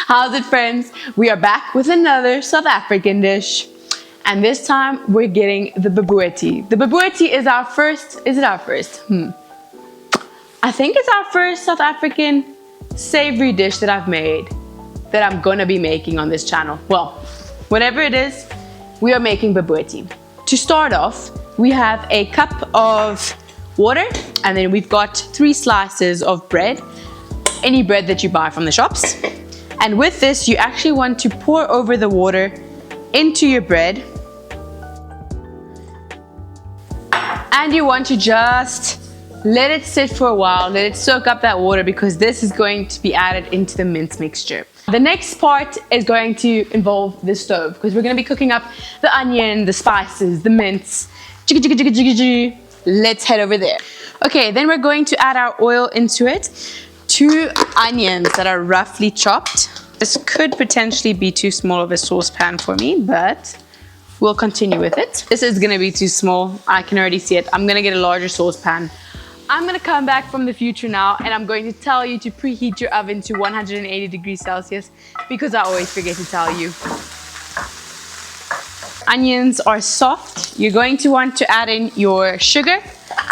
How's it, friends? We are back with another South African dish. And this time we're getting the bobotie. The bobotie is our first, is it our first? I think it's our first South African savory dish that I've made, that I'm gonna be making on this channel. Well, whatever it is, we are making bobotie. To start off, we have a cup of water, and then we've got 3 slices of bread, any bread that you buy from the shops. And with this, you actually want to pour over the water into your bread. And you want to just let it sit for a while, let it soak up that water, because this is going to be added into the mince mixture. The next part is going to involve the stove, because we're going to be cooking up the onion, the spices, the mince. Let's head over there. Okay, then we're going to add our oil into it. 2 onions that are roughly chopped. This could potentially be too small of a saucepan for me, but we'll continue with it. This is gonna be too small. I can already see it. I'm gonna get a larger saucepan. I'm gonna come back from the future now, and I'm going to tell you to preheat your oven to 180 degrees Celsius, because I always forget to tell you. Onions are soft. You're going to want to add in your sugar.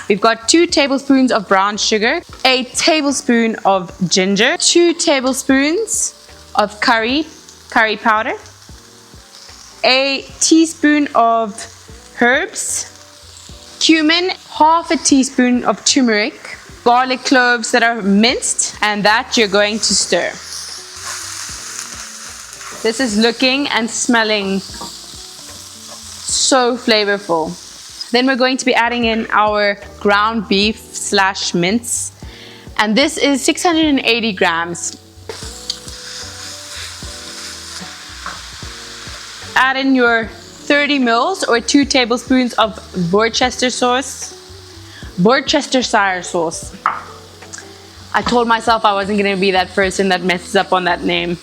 We've got 2 tablespoons of brown sugar, 1 tablespoon of ginger, 2 tablespoons of curry powder, 1 teaspoon of herbs, cumin, 1/2 teaspoon of turmeric, garlic cloves that are minced, and that you're going to stir. This is looking and smelling so flavorful. Then we're going to be adding in our ground beef / mince, and this is 680 grams. Add in your 30 mils or 2 tablespoons of Worcestershire sauce. I told myself I wasn't going to be that person that messes up on that name.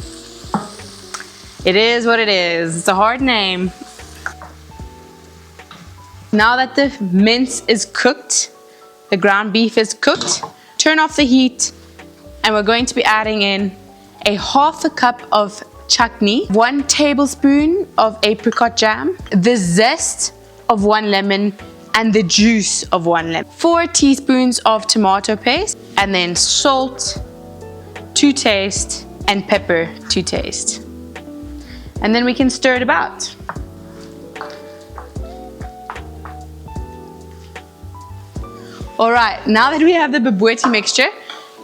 It is what it is. It's a hard name. Now that the mince is cooked, the ground beef is cooked, turn off the heat, and we're going to be adding in 1/2 cup of chutney, 1 tablespoon of apricot jam, the zest of 1 lemon, and the juice of 1 lemon, 4 teaspoons of tomato paste, and then salt to taste and pepper to taste. And then we can stir it about. Alright, now that we have the bobotie mixture,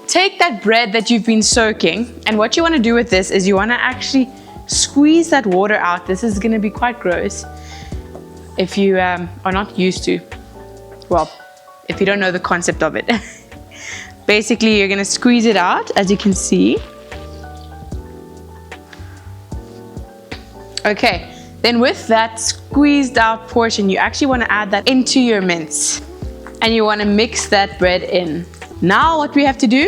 take that bread that you've been soaking, and what you want to do with this is you want to actually squeeze that water out. This is going to be quite gross if you are not used to, well, if you don't know the concept of it. Basically, you're going to squeeze it out, as you can see. Okay, then with that squeezed out portion, you actually want to add that into your mince, and you want to mix that bread in. Now what we have to do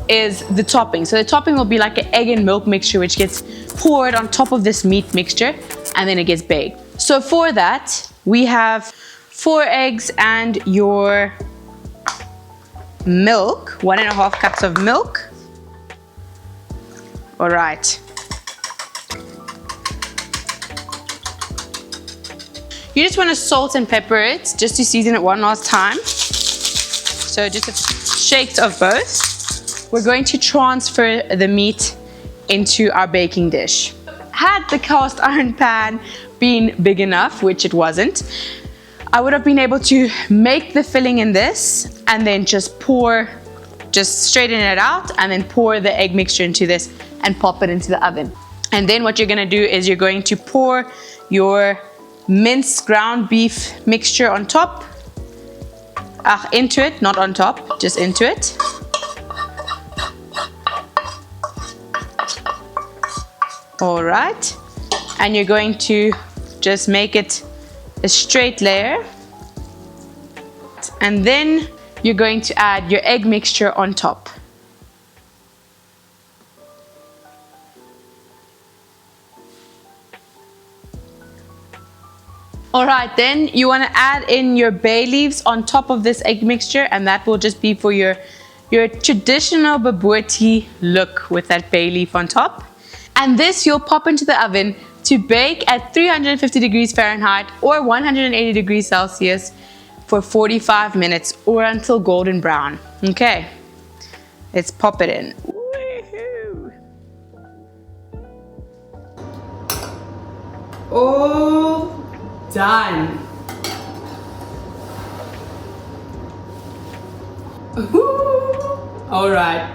is the topping. So the topping will be like an egg and milk mixture, which gets poured on top of this meat mixture, and then it gets baked. So for that, we have 4 eggs and your milk, 1.5 cups of milk. All right. You just want to salt and pepper it, just to season it one last time. So just a shake of both. We're going to transfer the meat into our baking dish. Had the cast iron pan been big enough, which it wasn't, I would have been able to make the filling in this, and then just straighten it out, and then pour the egg mixture into this and pop it into the oven. And then what you're going to do is you're going to pour your minced ground beef mixture on top, into it, not on top, just into it. All right, and you're going to just make it a straight layer, and then you're going to add your egg mixture on top. All right, then you want to add in your bay leaves on top of this egg mixture, and that will just be for your traditional bobotie look with that bay leaf on top. And this you'll pop into the oven to bake at 350 degrees Fahrenheit or 180 degrees Celsius for 45 minutes or until golden brown. Okay, let's pop it in. Woohoo! All done. All right.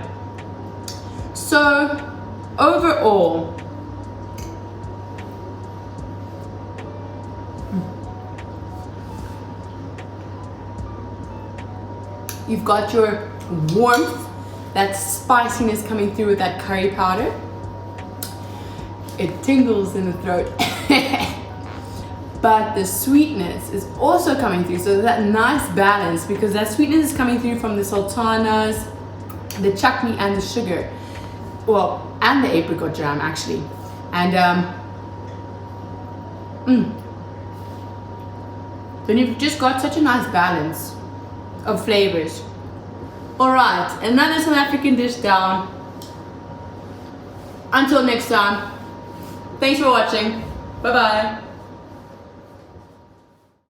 So overall, you've got your warmth, that spiciness coming through with that curry powder. It tingles in the throat. But the sweetness is also coming through, so that nice balance, because that sweetness is coming through from the sultanas, the chutney and the sugar, well, and the apricot jam actually. And then you've just got such a nice balance of flavors. Alright, another South African dish down. Until next time, thanks for watching. Bye bye.